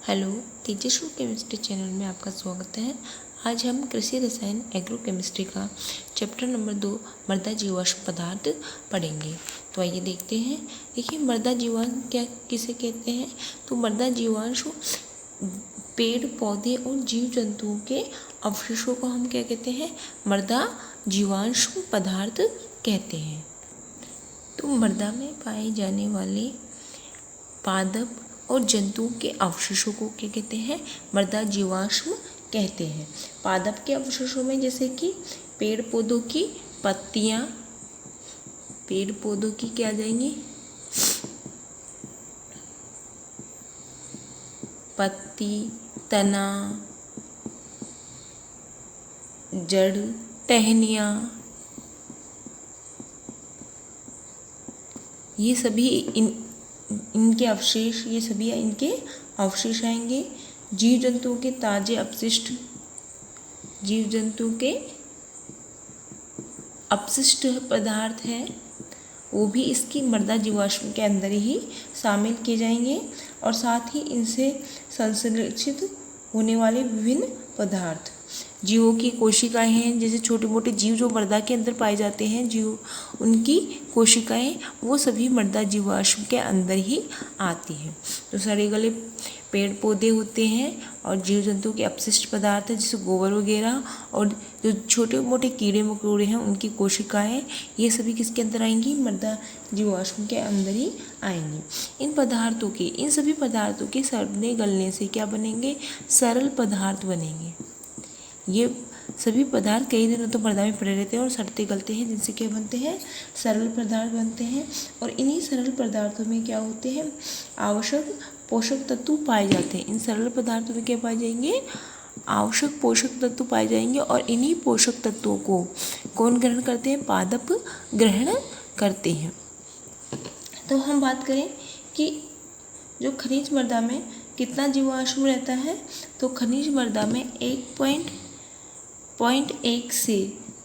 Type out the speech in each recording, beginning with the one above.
Hello, तेजस्वी chemistry channel में आपका स्वागत है। आज हम कृषि रसायन एग्रो केमिस्ट्री का चैप्टर नंबर 2 मृदा जीवाश्म पदार्थ पढ़ेंगे। तो आइए देखते हैं। देखिए, मृदा जीवाश्म क्या किसे कहते हैं? तो मृदा जीवाश्म पेड़ पौधे और जीव जंतुओं के अवशेषों को हम क्या कहते हैं? मृदा जीवाश्म पदार्थ कहते हैं। तो मृदा में पाए जाने वाले पादप और जंतुओं के अवशेषों को क्या कहते हैं? मृदा जीवाश्म कहते हैं। पादप के अवशेषों में जैसे कि पेड़ पौधों की पत्तियां, पेड़ पौधों की क्या आ जाएंगी? पत्ती, तना, जड़, टहनियाँ, ये सभी इनके अवशेष, ये सभी इनके अवशेष आएंगे। जीव जंतुओं के ताजे अपशिष्ट, जीव जंतु के अपशिष्ट पदार्थ हैं, वो भी इसकी मृदा जीवाश्म के अंदर ही शामिल किए जाएंगे। और साथ ही इनसे संश्लेषित होने वाले विभिन्न पदार्थ, जीवों की कोशिकाएं हैं, जैसे छोटे मोटे जीव जो मृदा के अंदर पाए जाते हैं, जीव उनकी कोशिकाएं, वो सभी मृदा जीवाश्म के अंदर ही आती हैं। तो सड़े गले पेड़ पौधे होते हैं और जीव जंतु के अपशिष्ट पदार्थ है, जैसे गोबर वगैरह, और जो छोटे मोटे कीड़े मकोड़े हैं उनकी कोशिकाएं, ये सभी किसके अंदर आएंगी? मृदा जीवाश्म के अंदर ही आएंगी। इन सभी पदार्थों के सड़ने गलने से क्या बनेंगे? सरल पदार्थ बनेंगे। ये सभी पदार्थ कई दिनों तो मृदा में पड़े रहते हैं और सड़ते गलते हैं, जिनसे क्या बनते हैं? सरल पदार्थ बनते हैं। और इन्हीं सरल पदार्थों में क्या होते हैं? आवश्यक पोषक तत्व पाए जाते हैं। इन सरल पदार्थों में क्या पाए जाएंगे? आवश्यक पोषक तत्व पाए जाएंगे। और इन्हीं पोषक तत्वों को कौन ग्रहण करते हैं? पादप ग्रहण करते हैं। तो हम बात करें कि जो खनिज मृदा में कितना जीवाश्म रहता है, तो खनिज मृदा में 1 से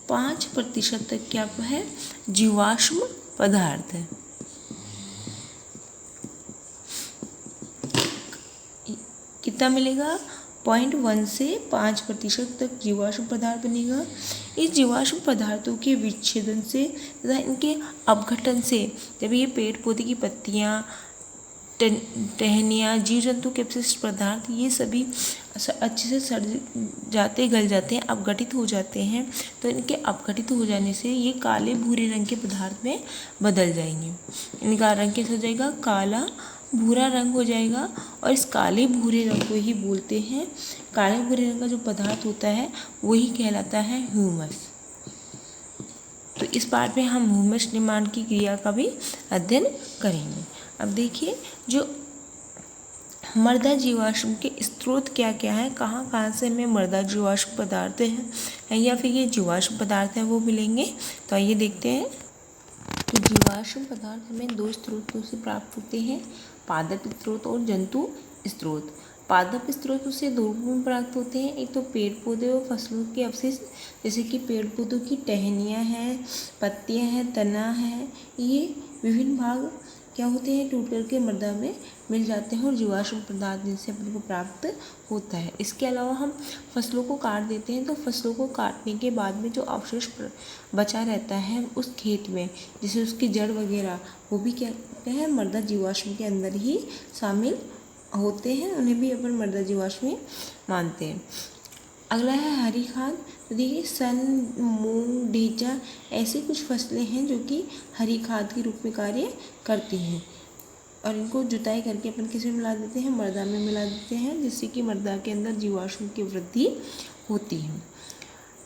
5% तक क्या है? जीवाश्म पदार्थ है। कितना मिलेगा? 0.1 से 5% तक जीवाश्म पदार्थ बनेगा। इस जीवाश्म पदार्थों के विच्छेदन से तथा इनके अपघटन से, जब ये पेड़ पौधे की पत्तियां, टहनियाँ, जीव जंतु के अपशिष्ट पदार्थ, ये सभी अच्छे से सड़ जाते, गल जाते हैं, अपघटित हो जाते हैं, तो इनके अपघटित हो जाने से ये काले भूरे रंग के पदार्थ में बदल जाएंगे। इनका रंग कैसा हो जाएगा? काला भूरा रंग हो जाएगा। और इस काले भूरे रंग को ही बोलते हैं, काले भूरे रंग का जो पदार्थ होता है वही कहलाता है ह्यूमस। तो इस पार्ट में हम ह्यूमस निर्माण की क्रिया का भी अध्ययन करेंगे। अब देखिए, जो मृदा जीवाश्म के स्रोत क्या क्या है, कहाँ कहाँ से हमें मृदा जीवाश्म पदार्थ हैं या फिर ये जीवाश्म पदार्थ हैं वो मिलेंगे। तो आइए देखते हैं। तो जीवाश्म पदार्थ हमें 2 स्रोतों से प्राप्त होते हैं, पादप स्रोत और जंतु स्रोत। पादप स्रोतों से 2 गुण प्राप्त होते हैं, एक तो पेड़ पौधे और फसलों के अवशेष, जैसे कि पेड़ पौधों की टहनियाँ हैं, पत्तियाँ हैं, तना है, ये विभिन्न भाग क्या होते हैं? टूट करके मृदा में मिल जाते हैं और जीवाश्म पदार्थ जिनसे अपने को प्राप्त होता है। इसके अलावा हम फसलों को काट देते हैं, तो फसलों को काटने के बाद में जो अवशेष बचा रहता है उस खेत में, जैसे उसकी जड़ वगैरह, वो भी क्या है? मृदा जीवाश्म के अंदर ही शामिल होते हैं, उन्हें भी अपन मृदा जीवाश्म में मानते हैं। अगला है हरी खाद। तो देखिए, सन, मूंग, ढेंचा, ऐसी कुछ फसलें हैं जो कि हरी खाद के रूप में कार्य करती हैं, और इनको जुताई करके अपन किस में मिला देते हैं? मृदा में मिला देते हैं, जिससे कि मृदा के अंदर जीवाश्म की वृद्धि होती है।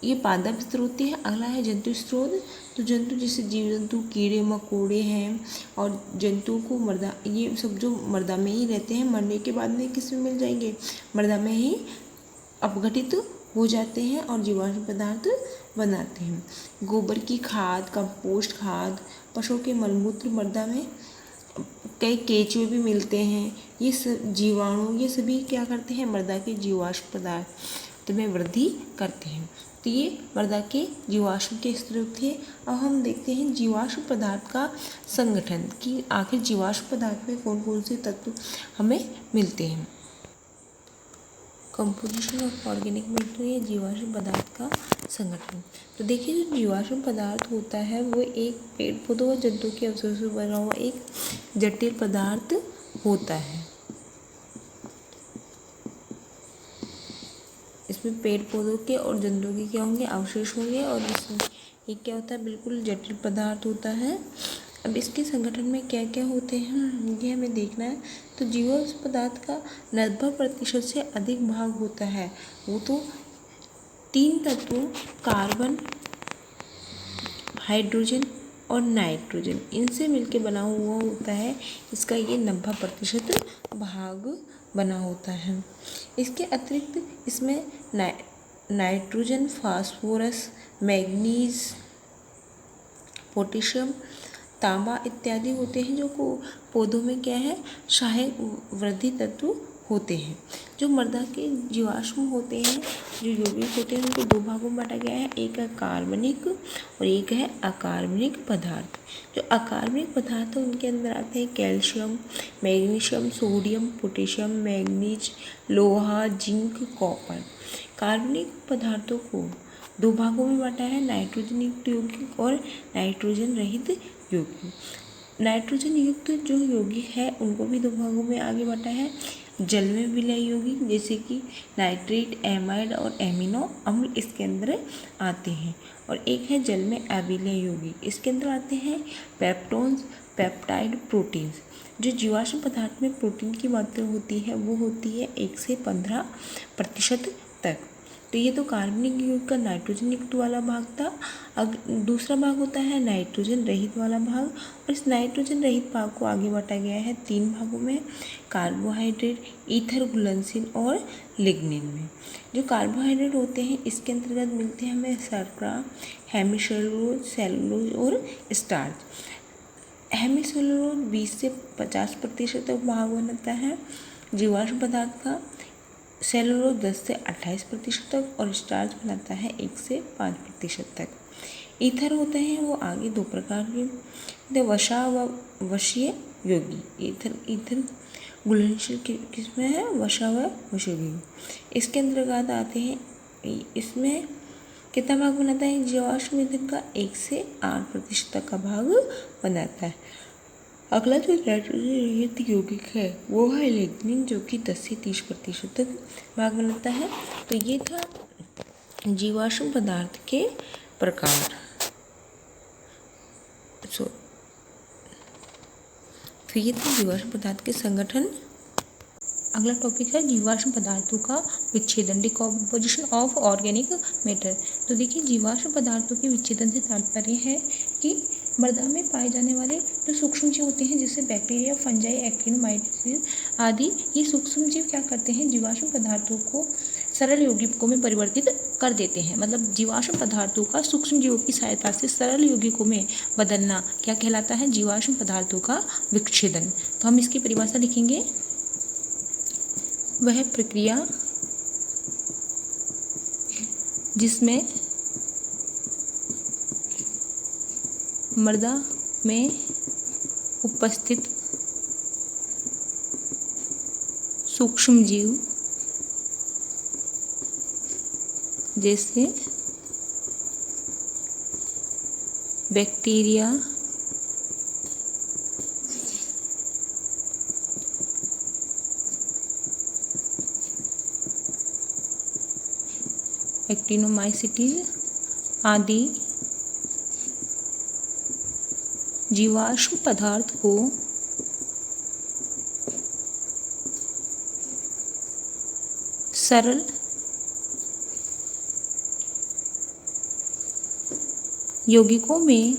ये पादप स्रोत है। अगला है जंतु स्रोत। तो जंतु जैसे जीव जंतु, कीड़े मकोड़े हैं, और जंतुओं को मृदा, ये सब जो मृदा में ही रहते हैं, मरने के बाद में किस में मिल जाएंगे? मृदा में ही अपघटित हो जाते हैं और जीवाश्म पदार्थ बनाते हैं। गोबर की खाद, कंपोस्ट खाद, पशुओं के मलमूत्र मृदा में, कई केंचुए भी मिलते हैं, ये सब जीवाणु, ये सभी क्या करते हैं? मृदा के जीवाश्म पदार्थ में वृद्धि करते हैं। तो ये मृदा के जीवाश्म के स्रोत थे। अब हम देखते हैं जीवाश्म पदार्थ का संगठन, कि आखिर जीवाश्म पदार्थ में कौन कौन से तत्व हमें मिलते हैं। कंपोजिशन ऑफ ऑर्गेनिक मैटर या जीवाश्म पदार्थ का संगठन। तो देखिए जो जीवाश्म पदार्थ होता है वो एक पेड़ पौधों व जंतु के अवशेषों से बना हुआ एक जटिल पदार्थ होता है। इसमें पेड़ पौधों के और जंतुओं के क्या होंगे, अवशेष होंगे, और इसमें ये क्या होता है, बिल्कुल जटिल पदार्थ होता है। अब इसके संगठन में क्या क्या होते हैं ये हमें देखना है। तो जीवाश्म पदार्थ का 90% से अधिक भाग होता है वो तो 3 तत्वों कार्बन, हाइड्रोजन और नाइट्रोजन इनसे मिलकर बना हुआ होता है। इसका ये 90% भाग बना होता है। इसके अतिरिक्त इसमें नाइट्रोजन, फास्फोरस, मैग्नीज, पोटेशियम, तांबा इत्यादि होते हैं जो पौधों में क्या है, सहायक वृद्धि तत्व होते हैं। जो मृदा के जीवाश्म होते हैं, जो यौगिक होते हैं, उनको 2 भागों में बांटा गया है। एक है कार्बनिक और एक है अकार्बनिक पदार्थ। जो अकार्बनिक पदार्थ है उनके अंदर आते हैं calcium, magnesium, sodium, potassium, manganese, लोहा, जिंक, कॉपर। कार्बनिक पदार्थों को 2 भागों में बांटा है, नाइट्रोजन युक्त यौगिक और नाइट्रोजन रहित यौगिक। नाइट्रोजन युक्त जो यौगिक है उनको भी 2 भागों में आगे बांटा है। जल में विलय यौगिक जैसे कि नाइट्रेट, एमाइड और एमिनो अम्ल इसके अंदर आते हैं। और एक है जल में अविलय यौगिक, इसके अंदर आते हैं पेप्टोन्स, पेप्टाइड, प्रोटीन्स। जो जीवाश्म पदार्थ में प्रोटीन की मात्रा होती है वो होती है 1 से 15% तक। तो ये तो कार्बनिक यौगिक का नाइट्रोजन युक्त वाला भाग था। अब दूसरा भाग होता है नाइट्रोजन रहित वाला भाग, और इस नाइट्रोजन रहित भाग को आगे बांटा गया है 3 भागों में, कार्बोहाइड्रेट, ईथर घुलनशील और लिग्निन में। जो कार्बोहाइड्रेट होते हैं इसके अंतर्गत मिलते हैं हमें शर्करा, हेमिसेलुलोज, सेलुलोज और स्टार्च। हेमिसेलुलोज 20 से 50% तक भाग बनाता है जीवाश्म पदार्थ का, सेलुलोज 10 से 28% तक, और स्टार्च बनाता है 1 से 5% तक। ईथर होते हैं वो आगे 2 प्रकार के, वसा व वशीय यौगिक। ईथर घुलनशील किसमें है, वसा व वशीय यौगिक। इसके अंतर्गत आते हैं, इसमें कितना भाग बनाता है जीवाश्म ईंधन का, 1 से 8% तक का भाग बनाता है। अगला जो नाइट्रोजन रहित यौगिक है वो है लिग्निन, जो कि 10 से 30% तक भाग बनाता है। तो ये था जीवाश्म पदार्थ के प्रकार। तो ये था जीवाश्म पदार्थ के संगठन। अगला टॉपिक है जीवाश्म पदार्थों का विच्छेदन, डिकम्पोजिशन ऑफ ऑर्गेनिक मैटर। तो देखिए जीवाश्म पदार्थों के विच्छेदन से तात्पर्य है कि मृदा में पाए जाने वाले जो सूक्ष्म जीव होते हैं जैसे बैक्टीरिया, फंजाई, एक्टिनोमाइसीट्स आदि, ये सूक्ष्म जीव क्या करते हैं, जीवाश्म पदार्थों को सरल यौगिकों में परिवर्तित कर देते हैं। मतलब जीवाश्म पदार्थों का सूक्ष्म जीवों की सहायता से सरल यौगिकों में बदलना क्या कहलाता है, जीवाश्म पदार्थों का विच्छेदन। तो हम इसकी परिभाषा लिखेंगे, वह प्रक्रिया जिसमें मृदा में उपस्थित सूक्ष्म जीव जैसे बैक्टीरिया, एक्टिनोमाइसीट्स आदि जीवाश्म पदार्थ को सरल यौगिकों में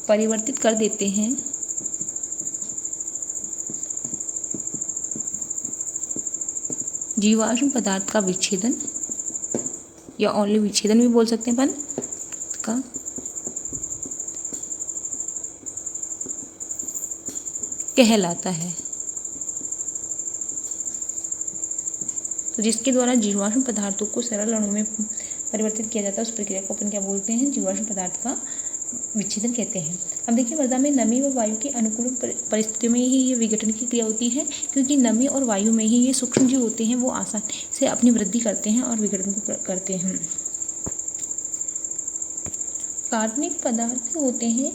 परिवर्तित कर देते हैं। जीवाश्म पदार्थ का विच्छेदन या ओनली विच्छेदन भी बोल सकते हैं अपन का कहलाता है। तो जिसके द्वारा जीवाश्म पदार्थों को सरल अणु में परिवर्तित किया जाता है उस प्रक्रिया को अपन क्या बोलते हैं, जीवाश्म पदार्थ का विच्छेदन कहते हैं। अब देखिए मृदा में नमी व वायु के अनुकूल परिस्थितियों में ही ये विघटन की क्रिया होती है, क्योंकि नमी और वायु में ही ये सूक्ष्म जीव होते हैं, वो आसानी से अपनी वृद्धि करते हैं और विघटन को करते हैं। कार्बनिक पदार्थ होते हैं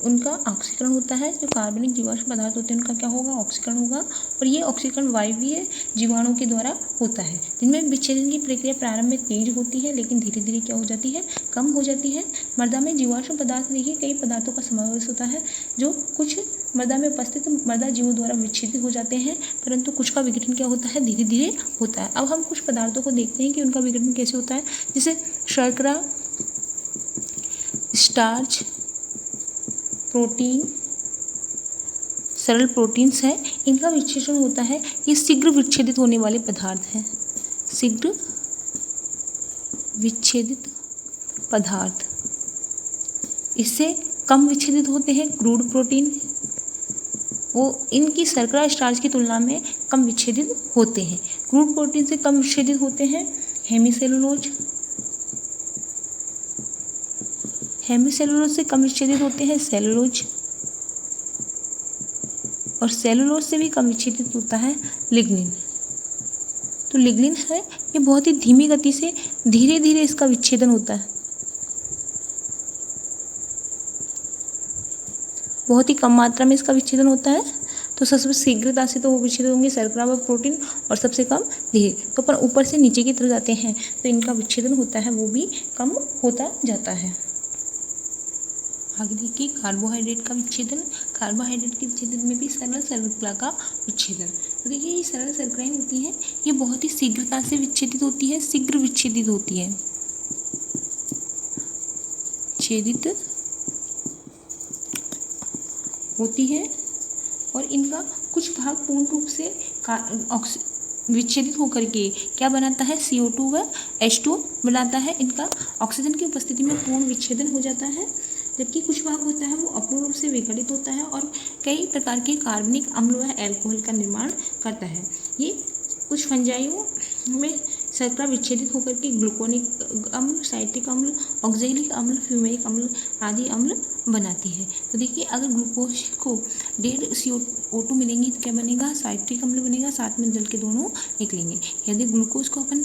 उनका ऑक्सीकरण होता है। जो कार्बनिक जीवाश्म पदार्थ होते हैं उनका क्या होगा, ऑक्सीकरण होगा, और ये ऑक्सीकरण वायवीय जीवाणुओं के द्वारा होता है, जिनमें विच्छेदन की प्रक्रिया प्रारंभ में तेज होती है लेकिन धीरे धीरे क्या हो जाती है, कम हो जाती है। मृदा में जीवाश्म पदार्थ देखिए कई पदार्थों का समावेश होता है, जो कुछ मृदा में उपस्थित मृदा जीवों द्वारा विच्छेदित हो जाते हैं, परंतु कुछ का विघटन क्या होता है, धीरे धीरे होता है। अब हम कुछ पदार्थों को देखते हैं कि उनका विघटन कैसे होता है, जैसे शर्करा, स्टार्च, प्रोटीन, सरल प्रोटीन्स हैं, इनका विच्छेदन होता है। ये शीघ्र विच्छेदित होने वाले पदार्थ हैं, शीघ्र विच्छेदित पदार्थ। इससे कम विच्छेदित होते हैं क्रूड प्रोटीन, वो इनकी शर्करा स्टार्च की तुलना में कम विच्छेदित होते हैं। क्रूड प्रोटीन से कम विच्छेदित होते हैं हेमीसेलुलोज, हेमीसेलुलोज से कम विच्छेदित होते हैं सेलुलोज, और सेलुलोज से भी कम विच्छेदित होता है लिग्निन। तो लिग्निन है ये बहुत ही धीमी गति से धीरे धीरे इसका विच्छेदन होता है, बहुत ही कम मात्रा में इसका विच्छेदन होता है। तो सबसे शीघ्रता से तो वो विच्छेदित होंगे शर्करा व प्रोटीन, और सबसे कम धीरे। तो अपन ऊपर से नीचे की तरफ जाते हैं तो इनका विच्छेदन होता है वो भी कम होता जाता है। आगे देखिए कार्बोहाइड्रेट का विच्छेदन। कार्बोहाइड्रेट के विच्छेदन में भी सरल शर्करा का विच्छेदन। तो देखिए ये सरल शर्कराएं होती हैं, ये बहुत ही शीघ्रता से विच्छेदित होती है, शीघ्र विच्छेदित होती है, छेदित होती है, और इनका कुछ भाग पूर्ण रूप से विच्छेदित होकर के क्या बनाता है, CO2 व H2 बनाता है। इनका ऑक्सीजन की उपस्थिति में पूर्ण विच्छेदन हो जाता है, जबकि कुछ भाग होता है वो अपूर्ण रूप से विघटित होता है और कई प्रकार के कार्बनिक अम्ल व एल्कोहल का निर्माण करता है। ये कुछ फंजाइयों में शर्करा विच्छेदित होकर के ग्लूकोनिक अम्ल, साइट्रिक अम्ल, ऑक्जेलिक अम्ल, फ्यूमेरिक अम्ल आदि अम्ल बनाती है। तो देखिए अगर ग्लूकोज को 1.5 CO2 मिलेंगी तो क्या बनेगा, साइट्रिक अम्ल बनेगा, साथ में जल के दोनों निकलेंगे। यदि ग्लूकोज को अपन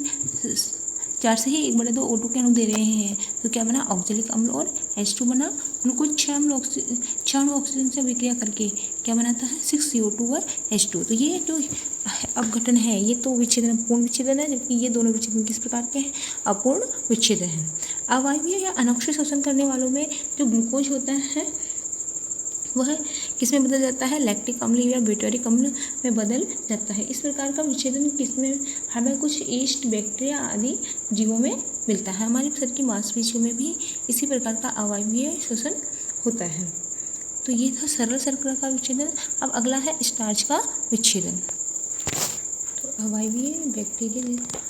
4 से ही 1/2 O2 के अणु दे रहे हैं तो क्या बना, ऑक्जेलिक अम्ल और H2 बना। ग्लूकोज 6 अणु ऑक्सीजन से विक्रिया करके क्या बनाता है, 6 CO2 व H2। तो ये जो अपघटन है ये तो विच्छेदन पूर्ण विच्छेदन है, जबकि ये दोनों विच्छेदन किस प्रकार के हैं, अपूर्ण विच्छेदन है। अवायवीय या अनोक्षर श्वसन करने वालों में जो ग्लूकोज होता है वह किस में बदल जाता है, लैक्टिक अम्ल या ब्यूटेरिक अम्ल में बदल जाता है। इस प्रकार का विच्छेदन किसमें, हमें कुछ ईस्ट, बैक्टीरिया आदि जीवों में मिलता है। हमारे शरीर की मांसपेशियों में भी इसी प्रकार का अवायवीय श्वसन होता है। तो ये था सरल शर्करा का विच्छेदन। अब अगला है स्टार्च का विच्छेदन। तो अवायवीय बैक्टीरिया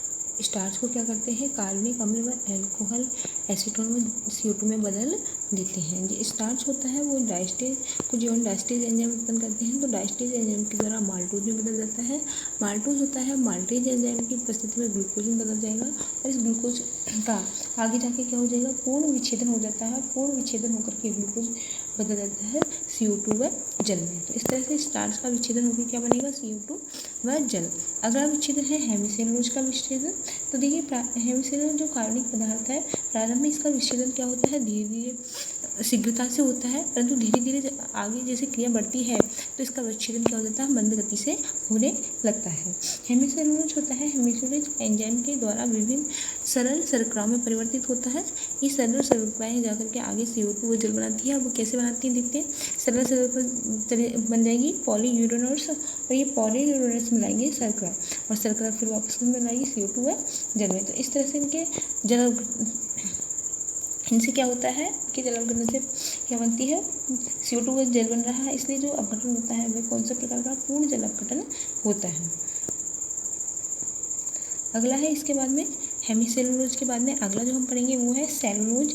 स्टार्च को क्या करते हैं, कार्बनिक अम्ल व एल्कोहल एसीटोन व CO2 में बदल देते हैं। जो स्टार्च होता है वो डायस्टेज को जीवन डायस्टेज एंजाइम उत्पन्न करते हैं, तो डायस्टेज एंजाइम के द्वारा माल्टोज में बदल जाता है। माल्टोज होता है माल्टेज एंजाइम की उपस्थिति में ग्लूकोज में बदल जाएगा, और इस ग्लूकोज का आगे जाके क्या हो जाएगा, पूर्ण विच्छेदन हो जाता है। पूर्ण विच्छेदन होकर के ग्लूकोज बदल जाता है CO2 व जल में। तो इस तरह से स्टार्च का विच्छेदन होकर क्या बनेगा, CO2 व जल। अगला विच्छेदन है हेमीसेलुलोज का विच्छेदन। तो देखिए हेमीसेलुलोज जो कार्बनिक पदार्थ है, प्रारंभ में इसका विच्छेदन क्या होता है, धीरे धीरे शीघ्रता से होता है, परंतु धीरे धीरे आगे जैसे क्रिया बढ़ती है तो इसका विच्छेदन क्या हो जाता है, मंद गति से होने लगता है। हेमीसेलुलोज होता है, हेमीसेलुलोज एंजाइम के द्वारा विभिन्न सरल शर्कराओं में परिवर्तित होता है। ये सरल शर्कराएं जाकर के आगे CO2 व जल बनाती है। अब वो कैसे बनाती हैं देखते हैं। सरल शर्करा बन जाएगी पॉलीयूरेनोर्स, और ये पॉलीयूरेनोर्स मिलाएंगे शर्करा, और शर्करा फिर वापस मिलाएगी CO2 व जल में। तो इस तरह से इनसे क्या होता है कि जल अपघटन से क्या बनती है, CO2 व जल बन रहा है, इसलिए जो अपघटन होता है वह कौन सा प्रकार का, पूर्ण जल अपघटन होता है। अगला है इसके बाद में हेमीसेलुलोज के बाद में अगला जो हम पढ़ेंगे वो है सेलुलोज।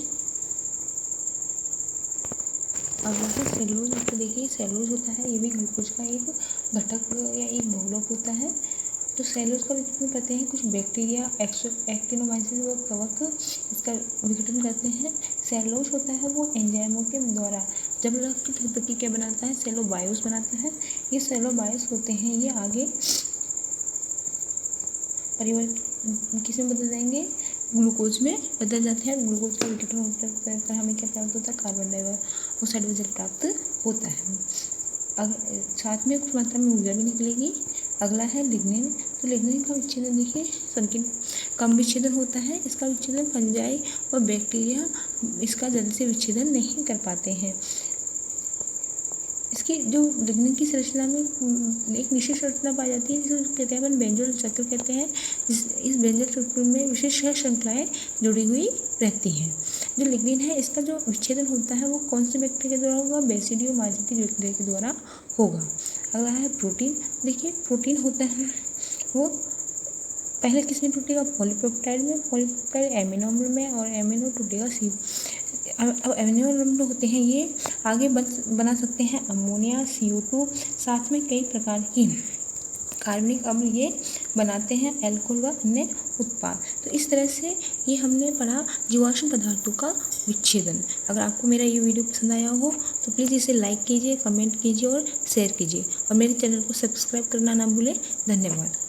अगला है सेलुलोज। तो देखिए सेलुलोज होता है ये भी ग्लूकोज का एक घटक या एक बहुलक होता है। तो सेलुलोज का विघटन करते हैं कुछ बैक्टीरिया, एक्टिनोमाइसिस व कवक इसका विघटन करते हैं। सेलुलोज होता है वो एंजाइमों के द्वारा जबरदस्ती थकथकी क्या बनाता है, सेलोबायोस बनाता है। ये सेलोबायोस होते हैं ये आगे परिवर्तन किस में बदल जाएंगे, ग्लूकोज में बदल जाते हैं। ग्लूकोज का विघटन होने पर हमें क्या प्राप्त होता है, कार्बन डाइऑक्साइड वजन प्राप्त होता है। साथ में कुछ मात्रा में ऊर्जा भी निकलेगी। अगला है लिग्निन। तो लिग्निन का विच्छेदन देखिए संकीर्ण कम विच्छेदन होता है। इसका विच्छेदन फंजाई और बैक्टीरिया इसका जल्दी से विच्छेदन नहीं कर पाते हैं। इसकी जो लिग्निन की संरचना में एक विशेष संरचना पाई जाती है जिसे कहते हैं अपन बेंजोल चक्र कहते हैं। इस बेंजोल चक्र में विशेष श्रृंखलाएं जुड़ी हुई रहती हैं। जो लिग्निन है इसका जो विच्छेदन होता है वो कौन से बैक्टीरिया के द्वारा होगा, बेसिडियो माइजेटिस बैक्टीरिया के द्वारा होगा। अगला है प्रोटीन। देखिए प्रोटीन होता है वो पहले किसमें टूटेगा, पॉलीपेप्टाइड में। पॉलीपेप्टाइड एमिनो अम्ल में और एमिनो टूटेगा सी। अब एमिनो अम्ल होते हैं ये आगे बना सकते हैं अमोनिया, CO2, साथ में कई प्रकार की कार्बनिक अम्ल ये बनाते हैं अल्कोहल व अन्य उत्पाद। तो इस तरह से ये हमने पढ़ा जीवाश्म पदार्थों का विच्छेदन। अगर आपको मेरा ये वीडियो पसंद आया हो तो प्लीज़ इसे लाइक कीजिए, कमेंट कीजिए और शेयर कीजिए और मेरे चैनल को सब्सक्राइब करना ना भूलें। धन्यवाद।